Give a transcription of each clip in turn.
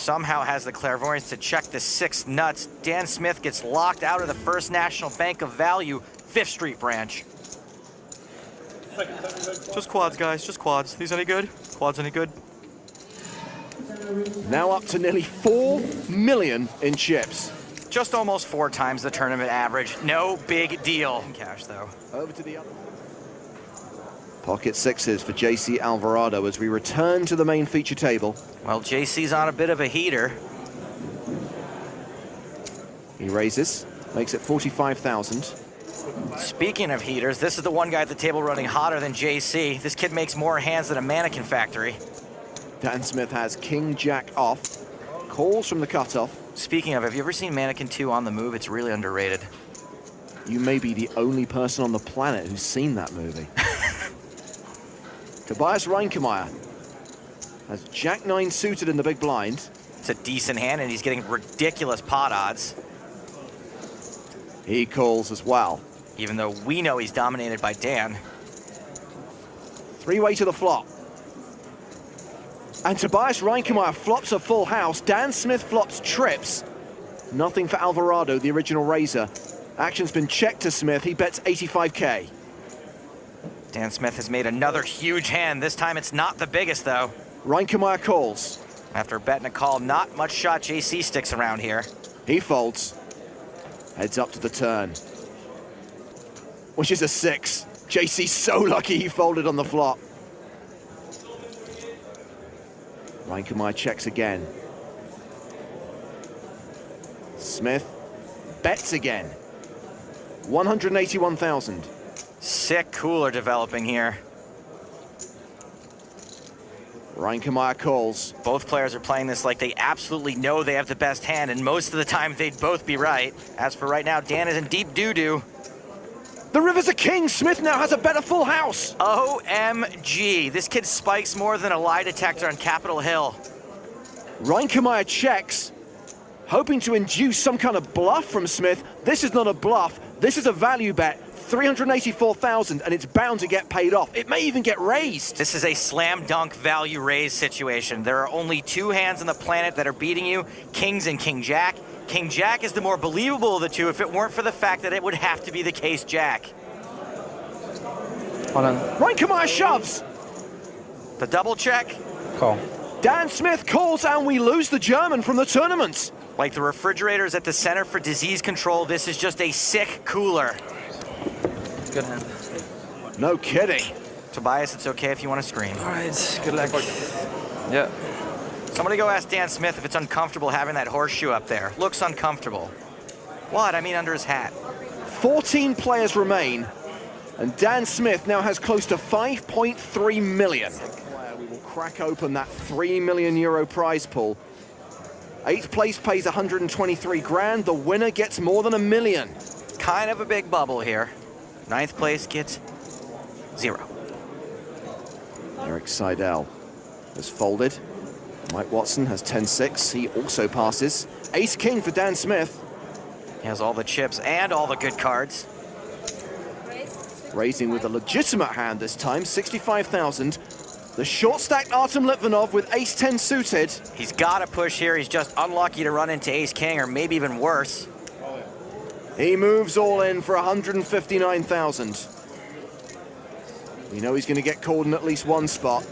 somehow has the clairvoyance to check the 6 nuts. Dan Smith gets locked out of the First National Bank of Value, 5th Street branch. Just quads, guys, just quads. These any good? Quads any good? Now up to nearly 4 million in chips. Just almost 4 times the tournament average. No big deal. Cash, though. Over to the other. Pocket sixes for JC Alvarado as we return to the main feature table. Well, JC's on a bit of a heater. He raises, makes it 45,000. Speaking of heaters, this is the one guy at the table running hotter than JC. This kid makes more hands than a mannequin factory. Dan Smith has King Jack off. Calls from the cutoff. Speaking of, have you ever seen Mannequin 2 on the move? It's really underrated. You may be the only person on the planet who's seen that movie. Tobias Reinkemeyer has Jack 9 suited in the big blind. It's a decent hand, and he's getting ridiculous pot odds. He calls as well. Even though we know he's dominated by Dan. 3-way to the flop. And Tobias Reinkemeyer flops a full house. Dan Smith flops trips. Nothing for Alvarado, the original raiser. Action's been checked to Smith. He bets 85K. Dan Smith has made another huge hand. This time it's not the biggest, though. Reinkemeyer calls. After betting a call, not much shot JC sticks around here. He folds. Heads up to the turn. Which is a 6. JC's so lucky he folded on the flop. Reinkemeyer checks again. Smith bets again. 181,000. Sick cooler developing here. Reinkemeyer calls. Both players are playing this like they absolutely know they have the best hand, and most of the time they'd both be right. As for right now, Dan is in deep doo-doo. The river's a king. Smith now has a better full house. OMG. This kid spikes more than a lie detector on Capitol Hill. Reinkemeyer checks, hoping to induce some kind of bluff from Smith. This is not a bluff. This is a value bet. 384,000, and it's bound to get paid off. It may even get raised. This is a slam dunk value raise situation. There are only 2 hands on the planet that are beating you, Kings and King Jack. King Jack is the more believable of the two if it weren't for the fact that it would have to be the case Jack. Hold on. Reinkemeyer shoves. The double check. Call. Dan Smith calls, and we lose the German from the tournament. Like the refrigerators at the Center for Disease Control, this is just a sick cooler. Good hand. No kidding. Tobias, it's okay if you want to scream. All right, good luck. Yeah. Somebody go ask Dan Smith if it's uncomfortable having that horseshoe up there. Looks uncomfortable. What? I mean under his hat. 14 players remain, and Dan Smith now has close to 5.3 million. We will crack open that €3 million prize pool. 8th place pays 123 grand. The winner gets more than $1 million. Kind of a big bubble here. 9th place gets 0. Eric Seidel has folded. Mike Watson has 10-6. He also passes. Ace-king for Dan Smith. He has all the chips and all the good cards. Raising with a legitimate hand this time, 65,000. The short-stacked Artem Litvinov with ace-10 suited. He's got to push here. He's just unlucky to run into ace-king, or maybe even worse. He moves all in for 159,000. We know he's going to get called in at least one spot.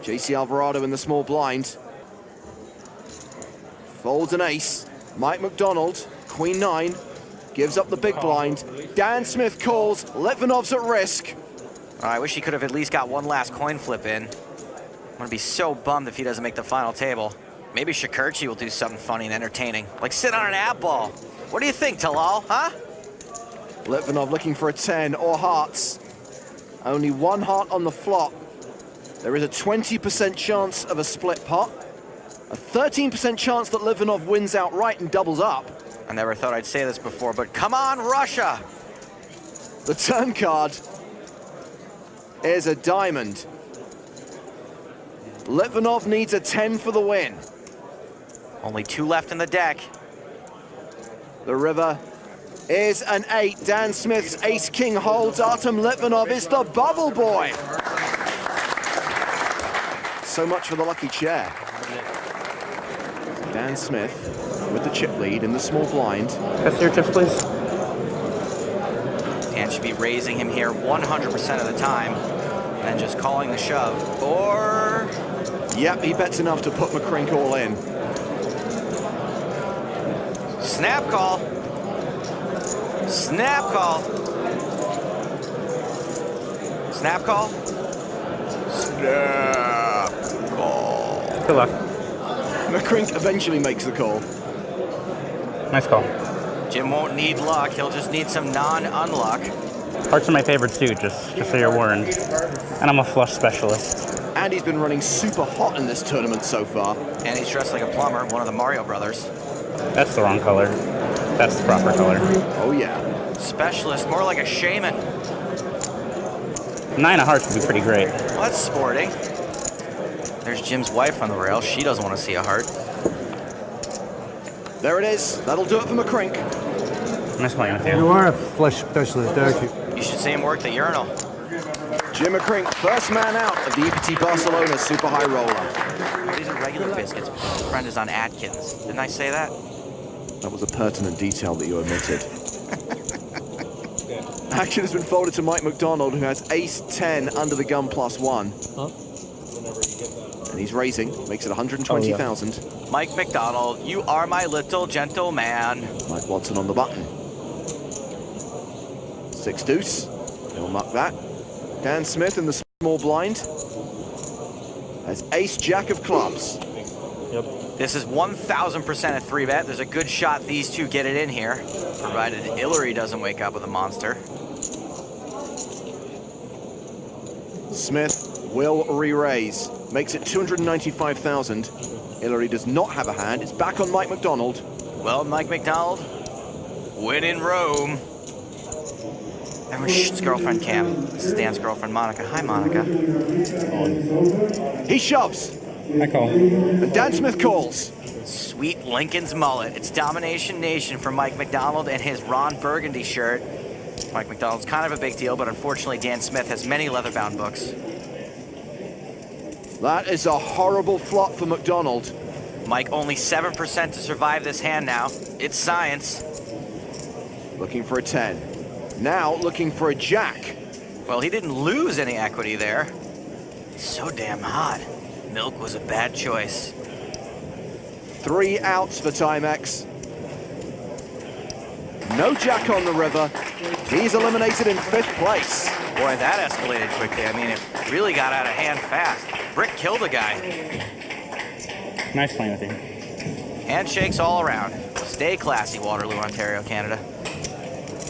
JC Alvarado in the small blind. Folds an ace. Mike McDonald, Queen 9, gives up the big blind. Dan Smith calls. Litvinov's at risk. I wish he could have at least got one last coin flip in. I'm going to be so bummed if he doesn't make the final table. Maybe Shakurchi will do something funny and entertaining, like sit on an ab ball. What do you think, Talal, huh? Litvinov looking for a 10 or hearts. Only 1 heart on the flop. There is a 20% chance of a split pot. A 13% chance that Litvinov wins outright and doubles up. I never thought I'd say this before, but come on, Russia! The turn card is a diamond. Litvinov needs a 10 for the win. Only 2 left in the deck. The river is an 8. Dan Smith's ace-king holds. Artem Litvinov is the bubble boy. So much for the lucky chair. Dan Smith with the chip lead in the small blind. Pass your chips, please. Dan should be raising him here 100% of the time and just calling the shove. Or... Yep, he bets enough to put McCrink all in. Snap call. Snap call. Snap call. Snap call. Good luck. McCrink eventually makes the call. Nice call. Jim won't need luck. He'll just need some non-unluck. Hearts are my favorites too, just so you're warned. And I'm a flush specialist. And he's been running super hot in this tournament so far. And he's dressed like a plumber, one of the Mario brothers. That's the wrong color. That's the proper color. Oh yeah. Specialist, more like a shaman. 9 of hearts would be pretty great. Well, that's sporting. There's Jim's wife on the rail. She doesn't want to see a heart. There it is. That'll do it for McCrink. Nice playing with you. You are a flush specialist, aren't you? You should see him work the urinal. Jim McCrink, first man out of the EPT Barcelona Super High Roller. These are regular biscuits. His friend is on Atkins. Didn't I say that? That was a pertinent detail that you omitted. Action has been folded to Mike McDonald, who has ace-10 under the gun +1. Huh? And he's raising, makes it 120,000. Mike McDonald, you are my little gentleman. Mike Watson on the button. 6 deuce. He'll muck that. Dan Smith in the small blind has ace-jack of clubs. This is 1,000% a 3-bet. There's a good shot these two get it in here, provided Hillary doesn't wake up with a monster. Smith will re-raise. Makes it 295,000. Hillary does not have a hand. It's back on Mike McDonald. Well, Mike McDonald, win in Rome. And his girlfriend Cam. This is Dan's girlfriend Monica. Hi, Monica. He shoves. I call. And Dan Smith calls. Sweet Lincoln's mullet. It's Domination Nation for Mike McDonald and his Ron Burgundy shirt. Mike McDonald's kind of a big deal, but unfortunately Dan Smith has many leather-bound books. That is a horrible flop for McDonald. Mike only 7% to survive this hand now. It's science. Looking for a 10. Now looking for a jack. Well, he didn't lose any equity there. It's so damn hot. Milk was a bad choice. 3 outs for Timex. No jack on the river. He's eliminated in 5th place. Boy, that escalated quickly. I mean, it really got out of hand fast. Brick killed a guy. Nice playing with you. Handshakes all around. Stay classy, Waterloo, Ontario, Canada.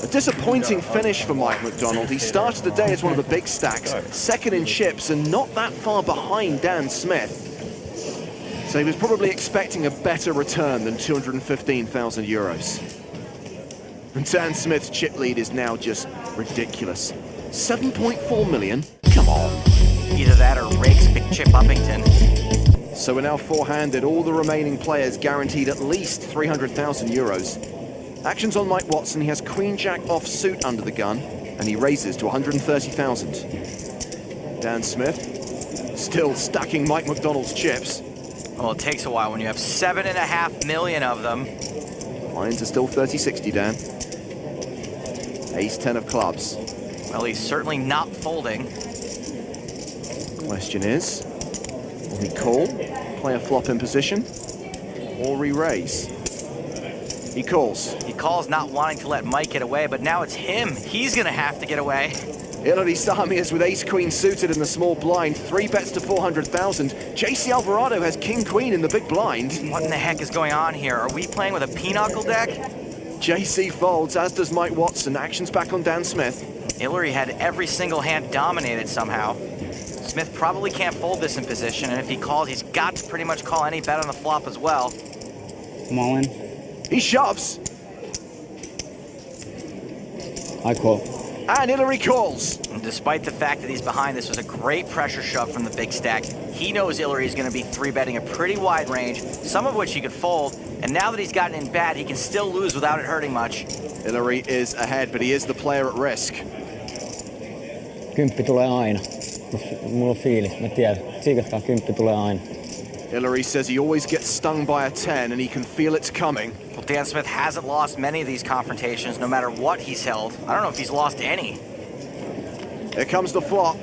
A disappointing finish for Mike McDonald. He started the day as one of the big stacks, second in chips, and not that far behind Dan Smith. So he was probably expecting a better return than 215,000 euros. And Dan Smith's chip lead is now just ridiculous. 7.4 million? Come on. Either that or Rake's Big Chip Uppington. So we're now four-handed. All the remaining players guaranteed at least 300,000 euros. Action's on Mike Watson. He has Queen-Jack offsuit under the gun, and he raises to 130,000. Dan Smith still stacking Mike McDonald's chips. Well, it takes a while when you have 7.5 million of them. Lines are still 30-60, Dan. Ace-10 of clubs. Well, he's certainly not folding. Question is, will he call, play a flop in position, or re-raise? He calls. He calls not wanting to let Mike get away, but now it's him. He's gonna have to get away. Hillary Samias with ace-queen suited in the small blind, 3 bets to 400,000. JC Alvarado has king-queen in the big blind. What in the heck is going on here? Are we playing with a pinochle deck? JC folds, as does Mike Watson. Action's back on Dan Smith. Hillary had every single hand dominated somehow. Smith probably can't fold this in position, and if he calls, he's got to pretty much call any bet on the flop as well. I'm all in. He shoves. I call. And Hillary calls. And despite the fact that he's behind, this was a great pressure shove from the big stack. He knows Hillary is going to be 3-betting a pretty wide range, some of which he could fold, and now that he's gotten in bad, he can still lose without it hurting much. Hillary is ahead, but he is the player at risk. Kymppi tulee aina. Mulla on fiilis, mä tiedän. siikaskaan 10 tulee aina. Hillary says he always gets stung by a 10 and he can feel it's coming. Well, Dan Smith hasn't lost many of these confrontations, no matter what he's held. I don't know if he's lost any. Here comes the flop,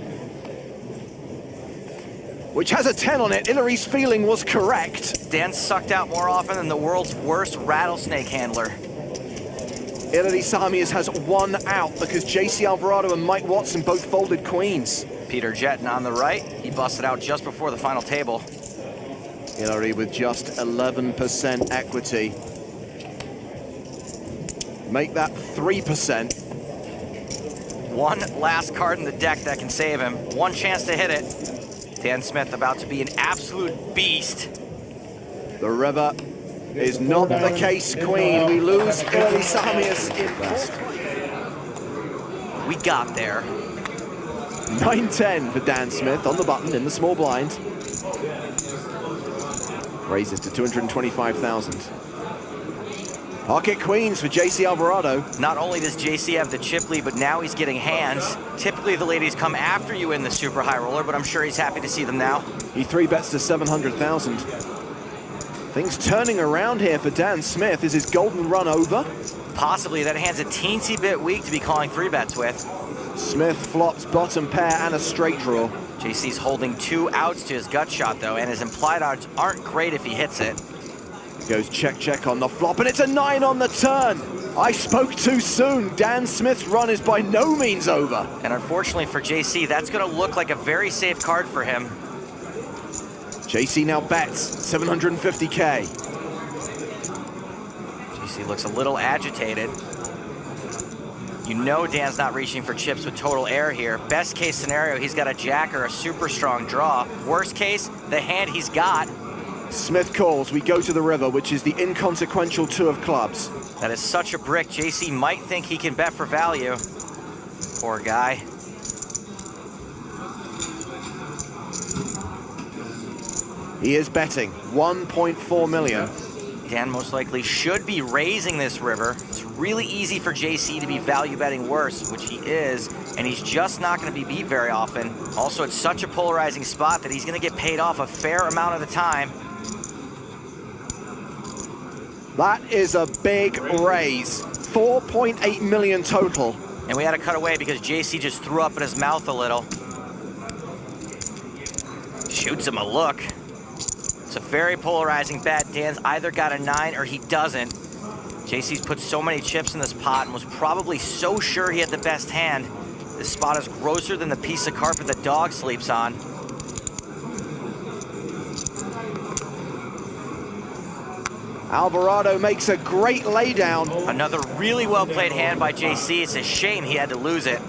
which has a 10 on it. Hillary's feeling was correct. Dan's sucked out more often than the world's worst rattlesnake handler. Hillary Samias has one out because JC Alvarado and Mike Watson both folded queens. Peter Jetton on the right, he busted out just before the final table. Hillary with just 11% equity. Make that 3%. One last card in the deck that can save him. One chance to hit it. Dan Smith about to be an absolute beast. The river is not the case, queen. We lose Hillary Samias in best. We got there. 9-10 for Dan Smith on the button in the small blind. Raises to 225,000. Pocket queens for JC Alvarado. Not only does JC have the chip lead, but now he's getting hands. Typically the ladies come after you in the super high roller, but I'm sure he's happy to see them now. He 3-bets to 700,000. Things turning around here for Dan Smith. Is his golden run over? Possibly. That hand's a teensy bit weak to be calling 3-bets with. Smith flops bottom pair and a straight draw. JC's holding 2 outs to his gut shot, though, and his implied odds aren't great if he hits it. Goes check, check on the flop, and it's a 9 on the turn. I spoke too soon. Dan Smith's run is by no means over. And unfortunately for JC, that's going to look like a very safe card for him. JC now bets 750K. JC looks a little agitated. You know Dan's not reaching for chips with total air here. Best case scenario, he's got a jack or a super strong draw. Worst case, the hand he's got. Smith calls. We go to the river, which is the inconsequential 2 of clubs. That is such a brick. JC might think he can bet for value. Poor guy. He is betting 1.4 million. Dan most likely should be raising this river. It's really easy for JC to be value betting worse, which he is, and he's just not going to be beat very often. Also, it's such a polarizing spot that he's going to get paid off a fair amount of the time. That is a big raise. 4.8 million total. And we had to cut away because JC just threw up in his mouth a little. Shoots him a look. It's a very polarizing bet. Dan's either got a 9 or he doesn't. JC's put so many chips in this pot and was probably so sure he had the best hand. This spot is grosser than the piece of carpet the dog sleeps on. Alvarado makes a great laydown. Another really well played hand by JC. It's a shame he had to lose it.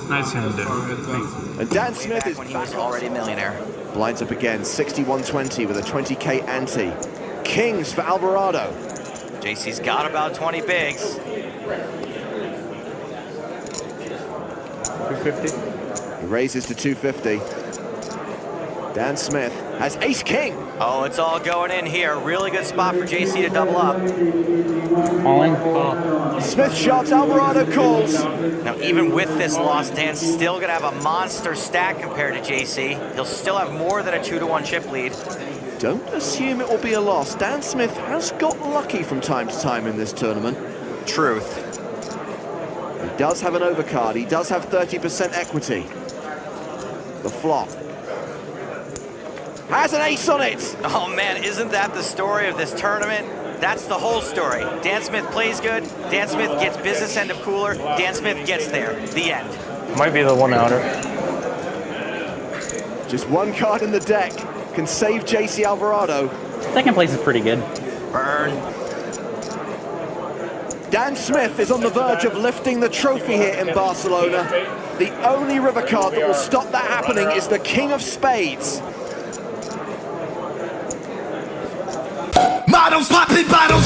Nice hand there. Thanks. And Dan Smith is when he was already a millionaire. Blinds up again, 6120 with a 20K ante. Kings for Alvarado. JC's got about 20 bigs. 250. He raises to 250. Dan Smith has ace-king. Oh, it's all going in here. Really good spot for JC to double up. All in? Oh. Smith shoves, Alvarado calls. Now, even with this loss, Dan's still going to have a monster stack compared to JC. He'll still have more than a 2-to-1 chip lead. Don't assume it will be a loss. Dan Smith has got lucky from time to time in this tournament. Truth. He does have an overcard. He does have 30% equity. The flop has an ace on it. Oh man, isn't that the story of this tournament? That's the whole story. Dan Smith plays good. Dan Smith gets business end of cooler. Dan Smith gets there. The end. Might be the 1-outer. Just one card in the deck can save JC Alvarado. Second place is pretty good. Burn. Dan Smith is on the verge of lifting the trophy here in Barcelona. The only river card that will stop that happening is the King of Spades. Models popping bottles.